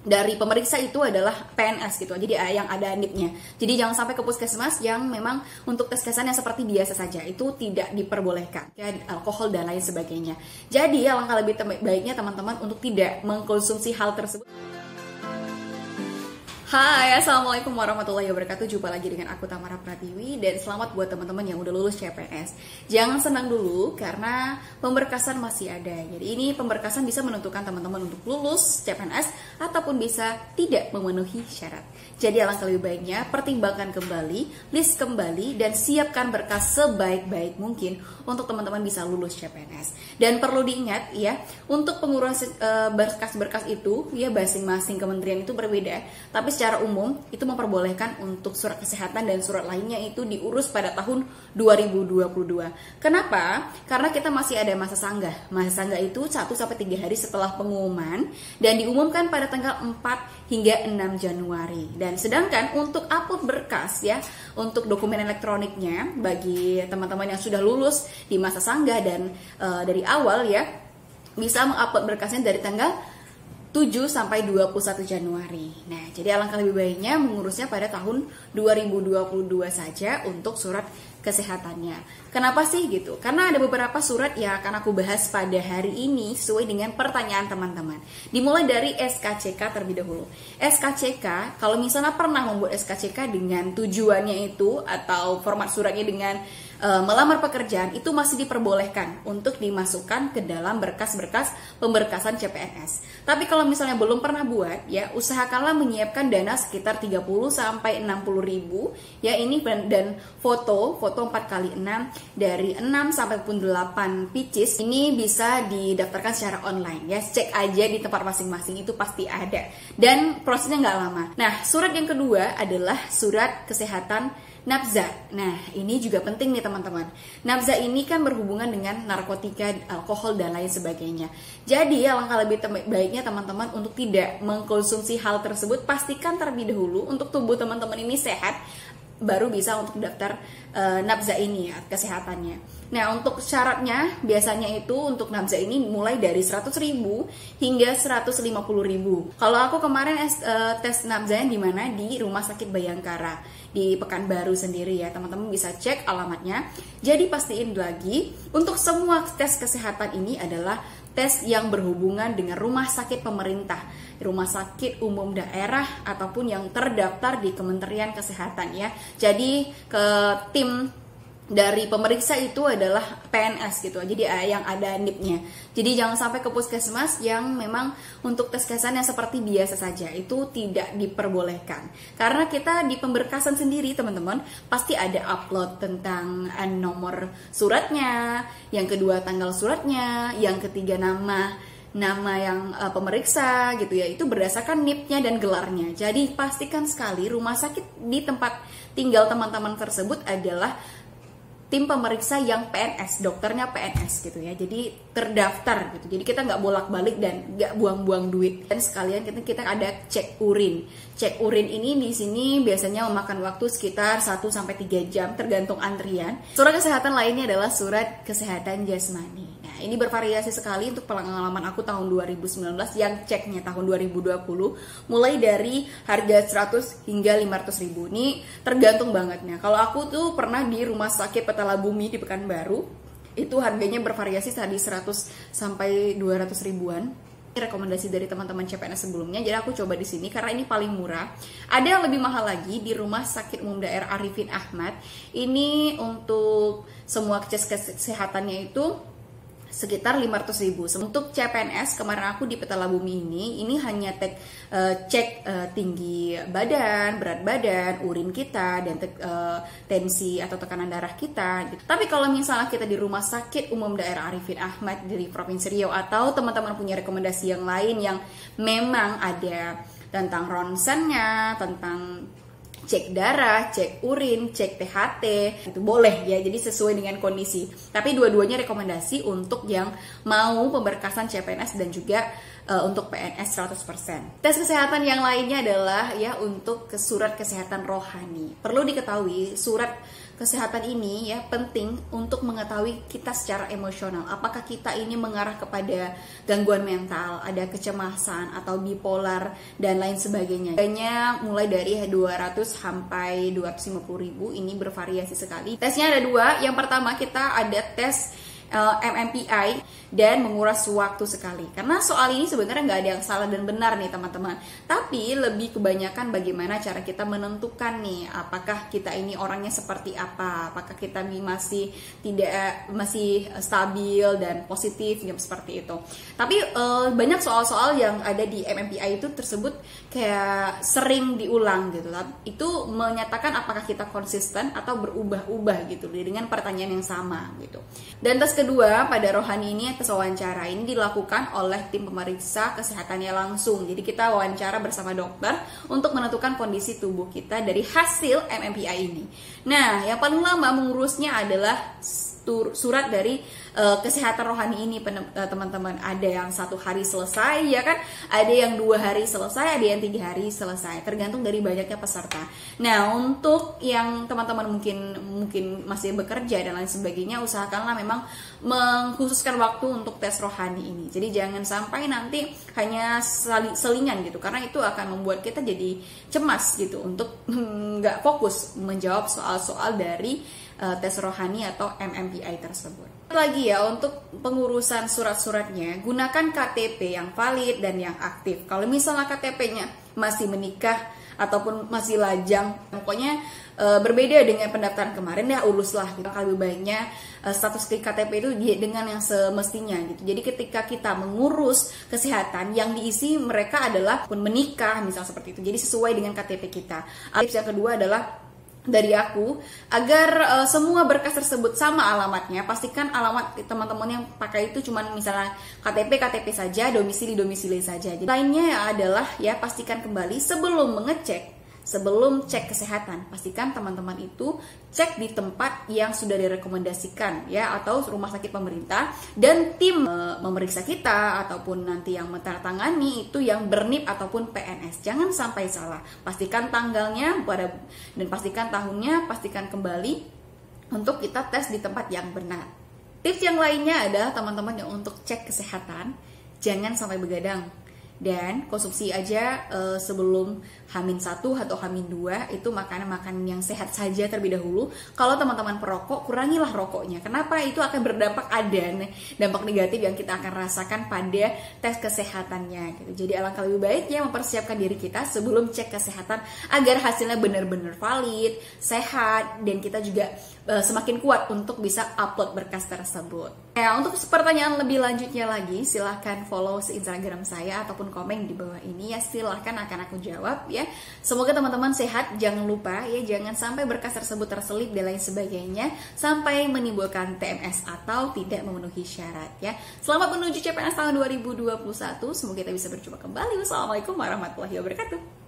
dari pemeriksa itu adalah PNS gitu, jadi yang ada NIP-nya. Jadi jangan sampai ke puskesmas yang memang untuk tes kesan yang seperti biasa saja itu tidak diperbolehkan, ya, alkohol dan lain sebagainya. Jadi alangkah lebih baiknya teman-teman untuk tidak mengkonsumsi hal tersebut. Hai, assalamualaikum warahmatullahi wabarakatuh. Jumpa lagi dengan aku Tamara Pratiwi dan selamat buat teman-teman yang udah lulus CPNS. Jangan senang dulu karena pemberkasan masih ada. Jadi ini pemberkasan bisa menentukan teman-teman untuk lulus CPNS ataupun bisa tidak memenuhi syarat. Jadi alangkah lebih baiknya pertimbangkan kembali, list kembali dan siapkan berkas sebaik-baik mungkin untuk teman-teman bisa lulus CPNS. Dan perlu diingat ya, untuk pengurusan berkas-berkas itu ya masing-masing kementerian itu berbeda. Tapi secara umum itu memperbolehkan untuk surat kesehatan dan surat lainnya itu diurus pada tahun 2022. Kenapa? Karena kita masih ada masa sanggah. Masa sanggah itu 1-3 hari setelah pengumuman dan diumumkan pada tanggal 4 hingga 6 Januari. Dan sedangkan untuk upload berkas ya, untuk dokumen elektroniknya bagi teman-teman yang sudah lulus di masa sanggah dan dari awal ya, bisa mengupload berkasnya dari tanggal 7 sampai 21 Januari. Nah, jadi alangkah lebih baiknya mengurusnya pada tahun 2022 saja untuk surat kesehatannya. Kenapa sih gitu? Karena ada beberapa surat yang akan aku bahas pada hari ini sesuai dengan pertanyaan teman-teman. Dimulai dari SKCK terlebih dahulu. SKCK, kalau misalnya pernah membuat SKCK dengan tujuannya itu atau format suratnya dengan melamar pekerjaan, itu masih diperbolehkan untuk dimasukkan ke dalam berkas-berkas pemberkasan CPNS. Tapi kalau misalnya belum pernah buat ya, usahakanlah menyiapkan dana sekitar 30 sampai 60 ribu ya, ini dan foto 4x6 dari 6 sampai pun 8 pieces ini bisa didaftarkan secara online ya. Cek aja di tempat masing-masing, itu pasti ada dan prosesnya nggak lama. Nah, surat yang kedua adalah surat kesehatan Nabza. Nah, ini juga penting nih teman-teman. Nabza ini kan berhubungan dengan narkotika, alkohol dan lain sebagainya. Jadi alangkah lebih baiknya teman-teman untuk tidak mengkonsumsi hal tersebut. Pastikan terlebih dahulu untuk tubuh teman-teman ini sehat, baru bisa untuk daftar Nabza ini ya, kesehatannya. Nah, untuk syaratnya biasanya itu untuk Nabza ini mulai dari 100 ribu hingga 150 ribu. Kalau aku kemarin tes Nabzanya di mana? Di Rumah Sakit Bayangkara di Pekanbaru sendiri ya, teman-teman bisa cek alamatnya. Jadi pastiin lagi untuk semua tes kesehatan ini adalah tes yang berhubungan dengan rumah sakit pemerintah, rumah sakit umum daerah ataupun yang terdaftar di Kementerian Kesehatan ya. Jadi ke tim dari pemeriksa itu adalah PNS gitu, jadi yang ada NIP-nya. Jadi jangan sampai ke puskesmas yang memang untuk tes kesan yang seperti biasa saja itu tidak diperbolehkan. Karena kita di pemberkasan sendiri teman-teman pasti ada upload tentang nomor suratnya, yang kedua tanggal suratnya, yang ketiga nama yang pemeriksa gitu ya, itu berdasarkan NIP-nya dan gelarnya. Jadi pastikan sekali rumah sakit di tempat tinggal teman-teman tersebut adalah tim pemeriksa yang PNS, dokternya PNS gitu ya, jadi terdaftar gitu. Jadi kita nggak bolak-balik dan nggak buang-buang duit. Dan sekalian kita ada cek urin. Cek urin ini di sini biasanya memakan waktu sekitar 1-3 jam tergantung antrian. Surat kesehatan lainnya adalah surat kesehatan jasmani. Nah, ini bervariasi sekali untuk pengalaman aku tahun 2019 yang ceknya tahun 2020 mulai dari harga 100 hingga 500 ribu. Ini tergantung bangetnya. Kalau aku tuh pernah di Rumah Sakit Petala Bumi di Pekanbaru, itu harganya bervariasi tadi 100 sampai 200 ribuan. Rekomendasi dari teman-teman CPNS sebelumnya, jadi aku coba di sini karena ini paling murah. Ada yang lebih mahal lagi di Rumah Sakit Umum Daerah Arifin Ahmad. Ini untuk semua kesehatannya itu sekitar 500 ribu. Untuk CPNS kemarin aku di Petala Bumi ini hanya cek tinggi badan, berat badan, urin kita, dan tensi atau tekanan darah kita. Tapi kalau misalnya kita di Rumah Sakit Umum Daerah Arifin Ahmad dari Provinsi Riau atau teman-teman punya rekomendasi yang lain yang memang ada tentang ronsennya, tentang cek darah, cek urin, cek THT, itu boleh ya, jadi sesuai dengan kondisi. Tapi dua-duanya rekomendasi untuk yang mau pemberkasan CPNS dan juga untuk PNS 100%. Tes kesehatan yang lainnya adalah ya untuk surat kesehatan rohani. Perlu diketahui surat kesehatan ini ya penting untuk mengetahui kita secara emosional. Apakah kita ini mengarah kepada gangguan mental, ada kecemasan atau bipolar dan lain sebagainya. Harganya mulai dari 200 sampai 250 ribu, ini bervariasi sekali. Tesnya ada dua. Yang pertama kita ada tes MMPI dan menguras waktu sekali. Karena soal ini sebenarnya nggak ada yang salah dan benar nih teman-teman. Tapi lebih kebanyakan bagaimana cara kita menentukan nih, apakah kita ini orangnya seperti apa, apakah kita masih stabil dan positif ya, seperti itu. Tapi banyak soal-soal yang ada di MMPI itu tersebut kayak sering diulang gitu. Itu menyatakan apakah kita konsisten atau berubah-ubah gitu dengan pertanyaan yang sama gitu. Dan tes kedua pada rohani ini, tes wawancara ini dilakukan oleh tim pemeriksa kesehatannya langsung. Jadi kita wawancara bersama dokter untuk menentukan kondisi tubuh kita dari hasil MMPI ini. Nah, yang paling lama mengurusnya adalah surat dari kesehatan rohani ini teman-teman. Ada yang 1 hari selesai ya kan, ada yang 2 hari selesai, ada yang 3 hari selesai, tergantung dari banyaknya peserta. Nah, untuk yang teman-teman mungkin masih bekerja dan lain sebagainya, usahakanlah memang mengkhususkan waktu untuk tes rohani ini. Jadi jangan sampai nanti hanya selingan gitu, karena itu akan membuat kita jadi cemas gitu untuk nggak fokus menjawab soal-soal dari tes rohani atau MMPI tersebut. Lagi ya, untuk pengurusan surat-suratnya, gunakan KTP yang valid dan yang aktif. Kalau misalnya KTP-nya masih menikah ataupun masih lajang, pokoknya berbeda dengan pendaftaran kemarin, ya uruslah gitu. Lebih baiknya status KTP itu dengan yang semestinya gitu. Jadi ketika kita mengurus kesehatan, yang diisi mereka adalah pun menikah misalnya seperti itu. Jadi sesuai dengan KTP kita. Tips yang kedua adalah dari aku, agar semua berkas tersebut sama alamatnya. Pastikan alamat teman-teman yang pakai itu cuma misalnya KTP saja, domisili saja. Jadi lainnya adalah ya pastikan kembali sebelum cek kesehatan, pastikan teman-teman itu cek di tempat yang sudah direkomendasikan ya, atau rumah sakit pemerintah, dan tim memeriksa kita ataupun nanti yang menandatangani itu yang BERNIP ataupun PNS. Jangan sampai salah. Pastikan tanggalnya dan pastikan tahunnya, pastikan kembali untuk kita tes di tempat yang benar. Tips yang lainnya adalah teman-teman yang untuk cek kesehatan jangan sampai begadang. Dan konsumsi aja sebelum H-1 atau H-2 itu makanan-makanan yang sehat saja terlebih dahulu. Kalau teman-teman perokok, kurangilah rokoknya. Kenapa? Itu akan berdampak, ada dampak negatif yang kita akan rasakan pada tes kesehatannya gitu. Jadi alangkah lebih baiknya mempersiapkan diri kita sebelum cek kesehatan agar hasilnya benar-benar valid, sehat, dan kita juga semakin kuat untuk bisa upload berkas tersebut. Nah, untuk pertanyaan lebih lanjutnya lagi, silahkan follow Instagram saya ataupun komen di bawah ini ya, silahkan akan aku jawab ya. Semoga teman-teman sehat, jangan lupa ya, jangan sampai berkas tersebut terselip dan lain sebagainya sampai menimbulkan TMS atau tidak memenuhi syarat ya. Selamat menuju CPNS tahun 2021, semoga kita bisa berjumpa kembali. Wassalamualaikum warahmatullahi wabarakatuh.